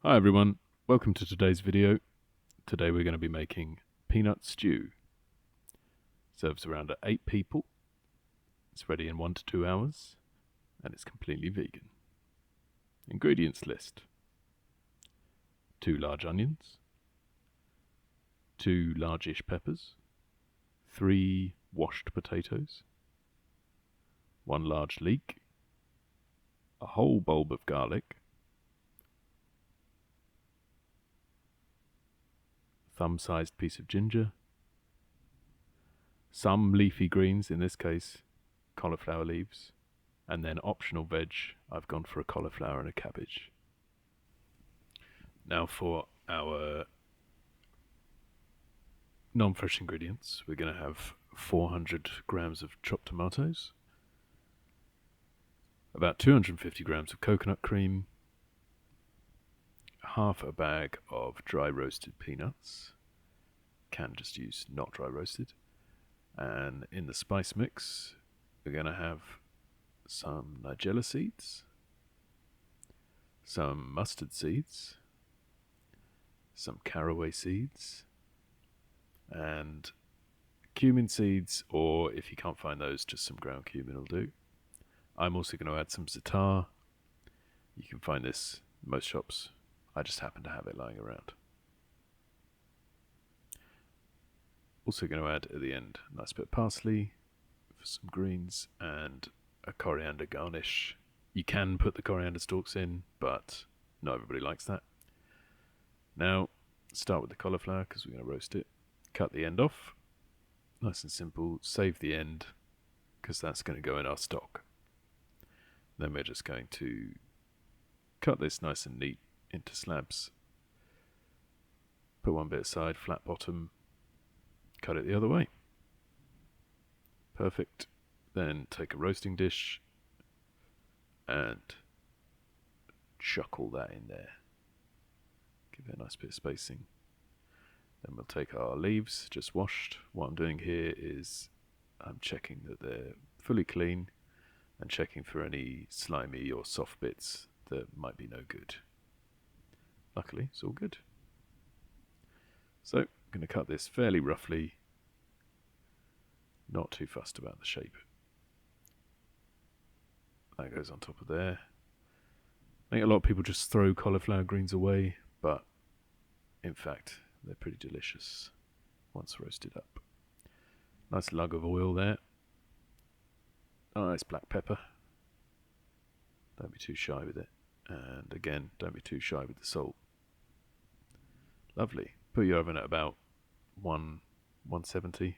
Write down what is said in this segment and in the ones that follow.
Hi everyone, welcome to today's video. Today we're going to be making peanut stew. Serves around 8 people. It's ready in 1 to 2 hours and it's completely vegan. Ingredients list: 2 large onions, 2 largish peppers, 3 washed potatoes, 1 large leek, a whole bulb of garlic, thumb-sized piece of ginger, some leafy greens, in this case cauliflower leaves, and then optional veg, I've gone for a cauliflower and a cabbage. Now for our non-fresh ingredients, we're going to have 400 grams of chopped tomatoes, about 250 grams of coconut cream, half a bag of dry roasted peanuts, can just use not dry roasted, and in the spice mix we're going to have some nigella seeds, some mustard seeds, some caraway seeds, and cumin seeds, or if you can't find those, just some ground cumin will do. I'm also going to add some za'atar. You can find this in most shops. I just happen to have it lying around. Also going to add at the end a nice bit of parsley for some greens and a coriander garnish. You can put the coriander stalks in, but not everybody likes that. Now, start with the cauliflower because we're going to roast it. Cut the end off. Nice and simple. Save the end because that's going to go in our stock. Then we're just going to cut this nice and neat into slabs. Put one bit aside, flat bottom. Cut it the other way. Perfect. Then take a roasting dish and chuck all that in there. Give it a nice bit of spacing. Then we'll take our leaves, just washed. What I'm doing here is I'm checking that they're fully clean and checking for any slimy or soft bits that might be no good. Luckily, it's all good. So, I'm going to cut this fairly roughly, not too fussed about the shape. That goes on top of there. I think a lot of people just throw cauliflower greens away, but in fact, they're pretty delicious once roasted up. Nice lug of oil there. Nice black pepper. Don't be too shy with it. And again, don't be too shy with the salt. Lovely. Put your oven at about 170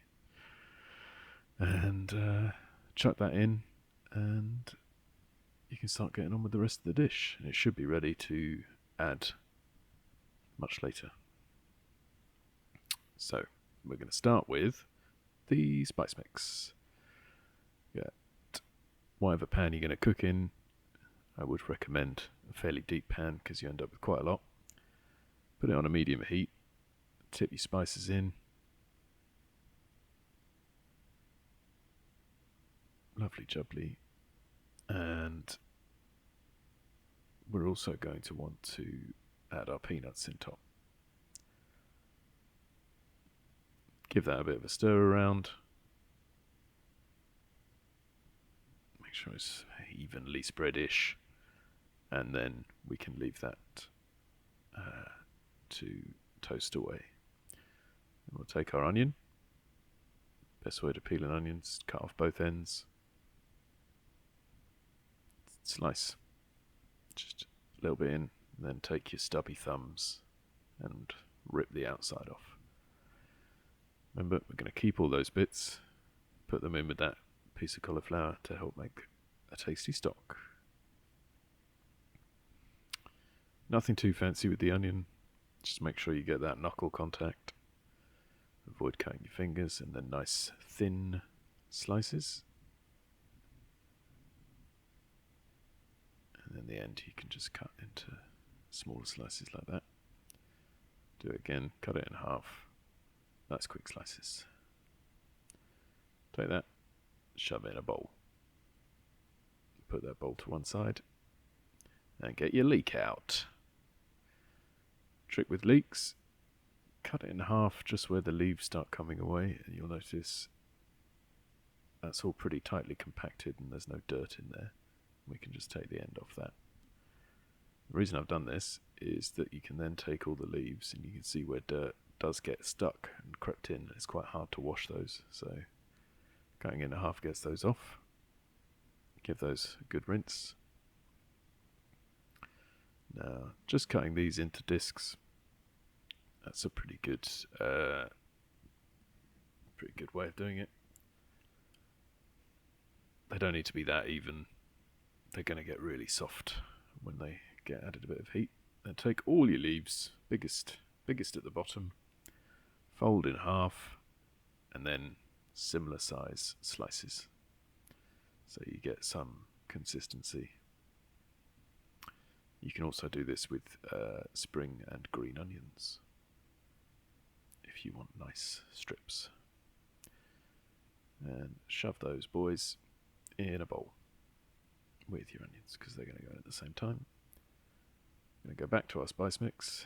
and chuck that in, and you can start getting on with the rest of the dish, and it should be ready to add much later. So we're going to start with the spice mix. Get whatever pan you're going to cook in. I would recommend a fairly deep pan because you end up with quite a lot. Put it on a medium heat. Tip your spices in. Lovely jubbly. And we're also going to want to add our peanuts in top. Give that a bit of a stir around. Make sure it's evenly spreadish. And then we can leave that to toast away. And we'll take our onion. Best way to peel an onion is cut off both ends. Slice just a little bit in, and then take your stubby thumbs and rip the outside off. Remember, we're going to keep all those bits, put them in with that piece of cauliflower to help make a tasty stock. Nothing too fancy with the onion, just make sure you get that knuckle contact. Avoid cutting your fingers, and then nice thin slices. And in the end you can just cut into smaller slices like that. Do it again, cut it in half. Nice quick slices. Take that, shove it in a bowl. Put that bowl to one side and get your leek out. trick with leeks, cut it in half just where the leaves start coming away, and you'll notice that's all pretty tightly compacted and there's no dirt in there. We can just take the end off that. The reason I've done this is that you can then take all the leaves and you can see where dirt does get stuck and crept in. It's quite hard to wash those, so cutting in half gets those off. Give those a good rinse. Now, just cutting these into discs, that's a pretty good way of doing it. They don't need to be that even. They're going to get really soft when they get added a bit of heat. Then take all your leaves, biggest at the bottom, fold in half, and then similar size slices, so you get some consistency. You can also do this with spring and green onions if you want nice strips. And shove those boys in a bowl with your onions, because they're going to go in at the same time. I'm going to go back to our spice mix.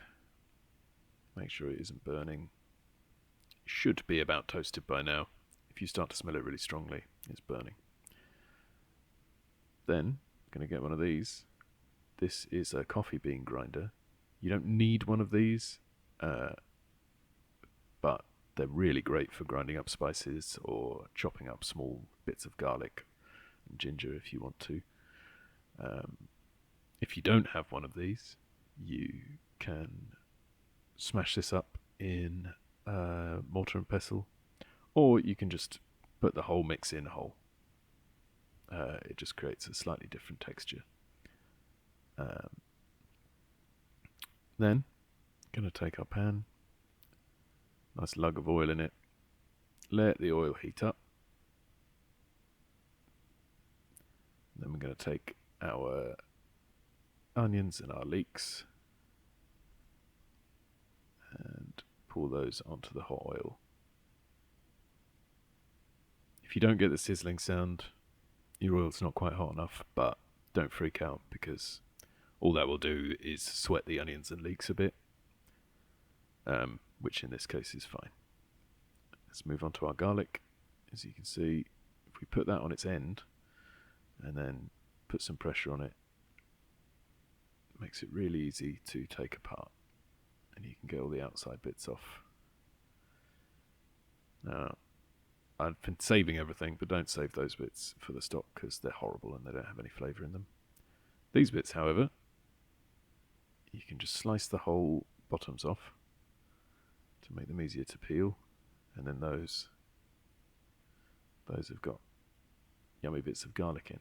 Make sure it isn't burning. It should be about toasted by now. If you start to smell it really strongly, it's burning. Then, I'm going to get one of these. This is a coffee bean grinder. You don't need one of these, but they're really great for grinding up spices or chopping up small bits of garlic and ginger if you want to. If you don't have one of these, you can smash this up in mortar and pestle, or you can just put the whole mix in whole. It just creates a slightly different texture. Then, going to take our pan, nice lug of oil in it, let the oil heat up. Then we're going to take our onions and our leeks and pour those onto the hot oil. If you don't get the sizzling sound, your oil's not quite hot enough, but don't freak out, because all that will do is sweat the onions and leeks a bit, which in this case is fine. Let's move on to our garlic. As you can see, if we put that on its end and then put some pressure on it, it makes it really easy to take apart, and you can get all the outside bits off. Now, I've been saving everything, but don't save those bits for the stock because they're horrible and they don't have any flavour in them. These bits, however, you can just slice the whole bottoms off to make them easier to peel, and then those have got yummy bits of garlic in.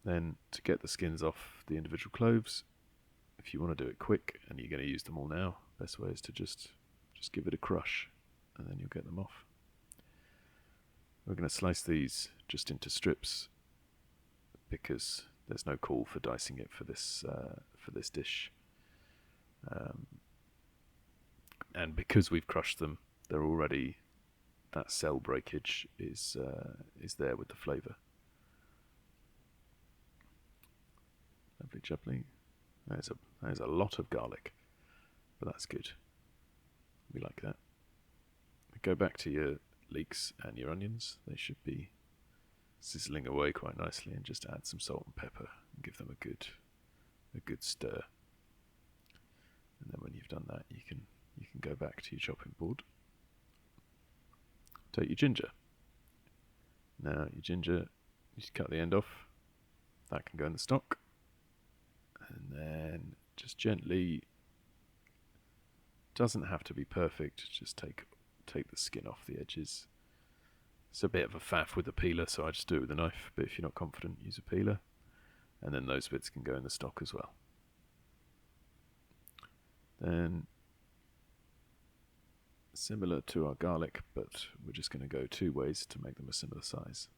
Then, to get the skins off the individual cloves, if you want to do it quick and you're going to use them all now, best way is to just give it a crush, and then you'll get them off. We're going to slice these just into strips because there's no call for dicing it for this dish, and because we've crushed them, they're already, that cell breakage is there with the flavour. Lovely jubbly. There's a lot of garlic, but that's good. We like that. Go back to your leeks and your onions. They should be sizzling away quite nicely, and just add some salt and pepper and give them a good stir. And then when you've done that, you can go back to your chopping board. Take your ginger. Now your ginger, you just cut the end off. That can go in the stock. And then just gently, doesn't have to be perfect, just take the skin off the edges. It's a bit of a faff with a peeler, so I just do it with a knife, but if you're not confident, use a peeler. And then those bits can go in the stock as well. Then, similar to our garlic, but we're just going to go two ways to make them a similar size.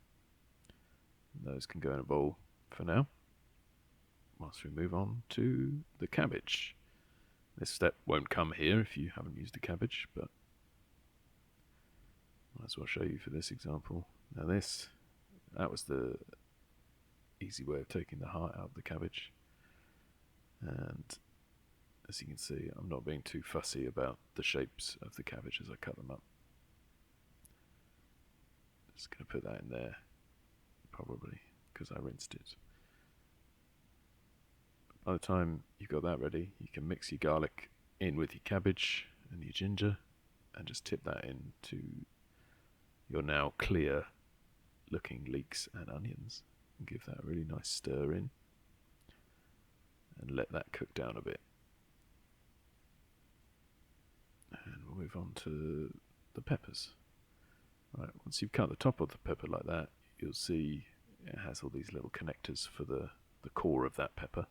And those can go in a bowl for now, whilst we move on to the cabbage. This step won't come here if you haven't used a cabbage, but might as well show you for this example. Now that was the easy way of taking the heart out of the cabbage. And as you can see, I'm not being too fussy about the shapes of the cabbage as I cut them up. Just going to put that in there, probably, because I rinsed it. By the time you've got that ready, you can mix your garlic in with your cabbage and your ginger, and just tip that into your now clear looking leeks and onions, and give that a really nice stir in, and let that cook down a bit. And we'll move on to the peppers. Right, once you've cut the top of the pepper like that, you'll see it has all these little connectors for the core of that pepper.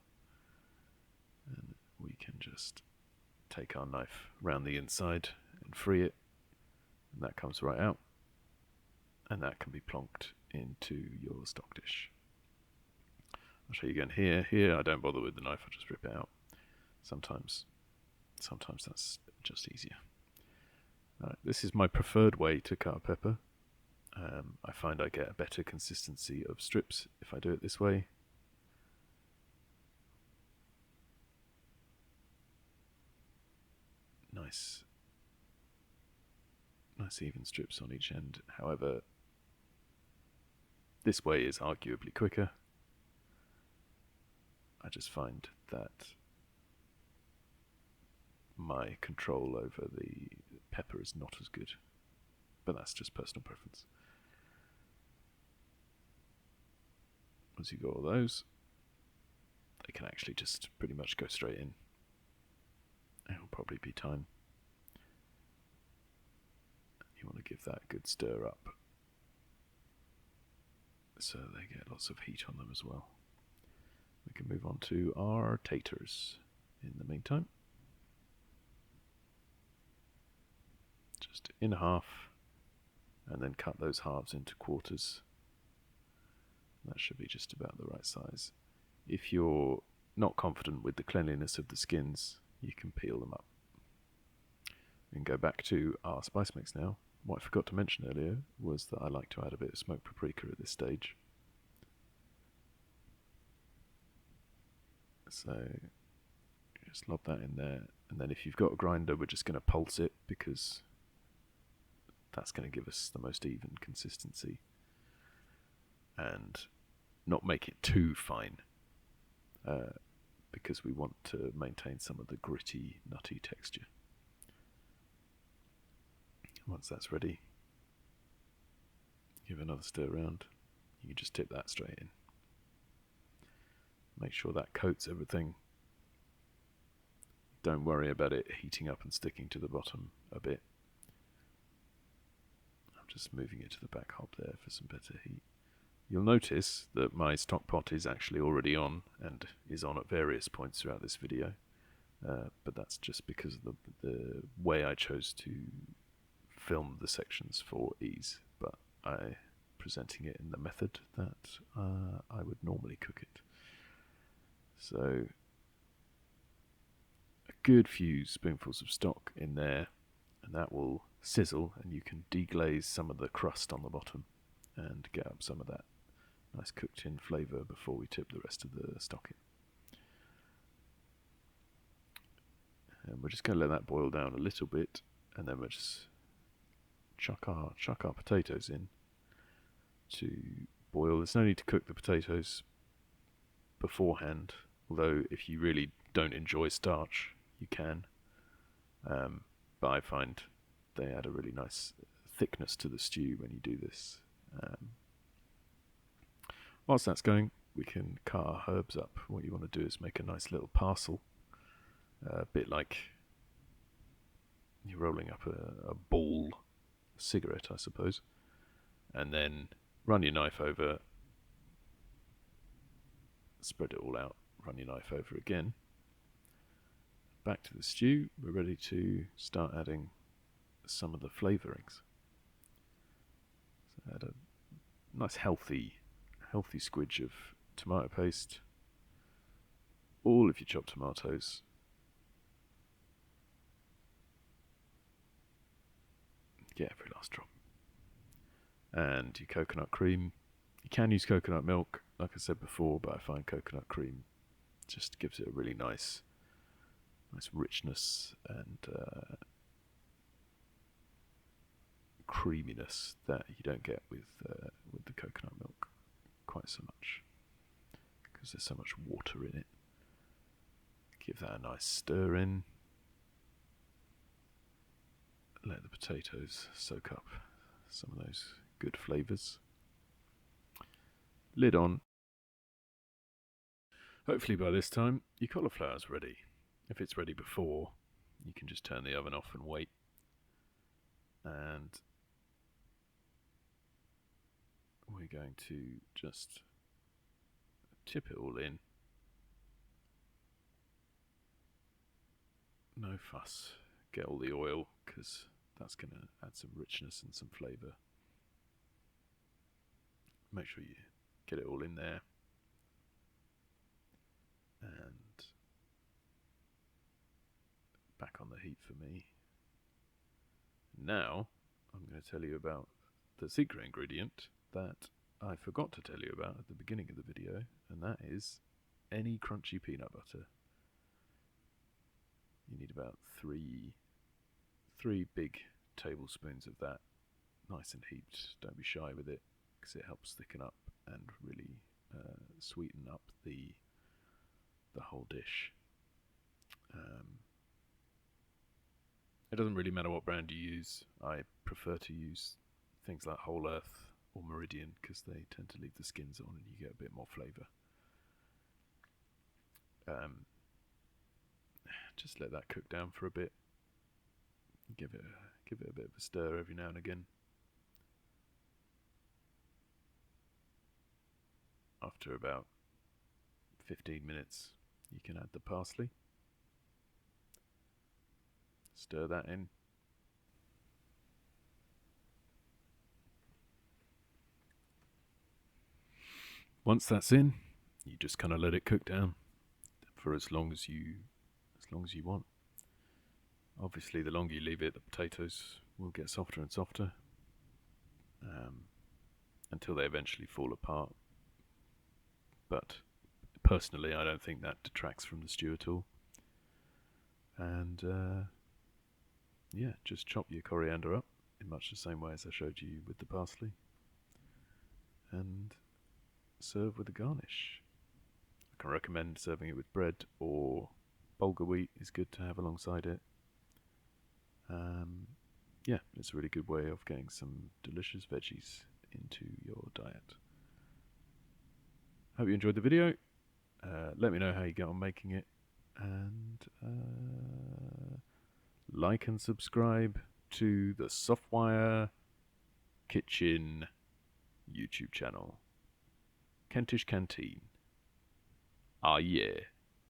And we can just take our knife round the inside and free it, and that comes right out, and that can be plonked into your stock dish. I'll show you again here. Here I don't bother with the knife, I just rip it out. Sometimes that's just easier. This is my preferred way to cut a pepper. I find I get a better consistency of strips if I do it this way. Nice even strips on each end. However, this way is arguably quicker. I just find that my control over the pepper is not as good, but that's just personal preference. Once you've got all those, they can actually just pretty much go straight in. It'll probably be time. You want to give that a good stir up, so they get lots of heat on them as well. We can move on to our taters in the meantime. Just in half, and then cut those halves into quarters. That should be just about the right size. If you're not confident with the cleanliness of the skins, you can peel them up. We can go back to our spice mix now. What I forgot to mention earlier was that I like to add a bit of smoked paprika at this stage. So just lob that in there, and then if you've got a grinder, we're just going to pulse it, because that's going to give us the most even consistency and not make it too fine, because we want to maintain some of the gritty, nutty texture. Once that's ready, give another stir around. You can just tip that straight in. Make sure that coats everything. Don't worry about it heating up and sticking to the bottom a bit. I'm just moving it to the back hob there for some better heat. You'll notice that my stock pot is actually already on, and is on at various points throughout this video, but that's just because of the way I chose to film the sections for ease, but I'm presenting it in the method that I would normally cook it. So a good few spoonfuls of stock in there, and that will sizzle, and you can deglaze some of the crust on the bottom and get up some of that nice cooked in flavour before we tip the rest of the stock in. And we're just going to let that boil down a little bit, and then we'll just chuck our potatoes in to boil. There's no need to cook the potatoes beforehand, although if you really don't enjoy starch, you can. But I find they add a really nice thickness to the stew when you do this. Whilst that's going, we can cut our herbs up. What you want to do is make a nice little parcel, a bit like you're rolling up a ball, a cigarette, I suppose, and then run your knife over, spread it all out, run your knife over again. Back to the stew. We're ready to start adding some of the flavourings. So add a nice healthy squidge of tomato paste, all of your chopped tomatoes, get every last drop, and your coconut cream. You can use coconut milk, like I said before, but I find coconut cream Just gives it a really nice richness and creaminess that you don't get with the coconut milk quite so much, because there's so much water in it. Give that a nice stir in. Let the potatoes soak up some of those good flavours. Lid on. Hopefully by this time your cauliflower's ready. If it's ready before, you can just turn the oven off and wait. And we're going to just tip it all in. No fuss. Get all the oil, because that's going to add some richness and some flavour. Make sure you get it all in there. And back on the heat for me. Now I'm going to tell you about the secret ingredient that I forgot to tell you about at the beginning of the video, and that is any crunchy peanut butter. You need about three big tablespoons of that, nice and heaped. Don't be shy with it, because it helps thicken up and really sweeten up the whole dish. It doesn't really matter what brand you use. I prefer to use things like Whole Earth or Meridian, because they tend to leave the skins on and you get a bit more flavour. Just let that cook down for a bit. Give it a bit of a stir every now and again. After about 15 minutes, you can add the parsley. Stir that in. Once that's in, you just kind of let it cook down for as long as you want. Obviously, the longer you leave it, the potatoes will get softer and softer until they eventually fall apart. But personally, I don't think that detracts from the stew at all. And yeah, just chop your coriander up in much the same way as I showed you with the parsley, and serve with a garnish. I can recommend serving it with bread, or bulgur wheat is good to have alongside it. Yeah, it's a really good way of getting some delicious veggies into your diet. Hope you enjoyed the video. Let me know how you get on making it, and like and subscribe to the Softwire Kitchen YouTube channel. Kentish Canteen. Ah yeah.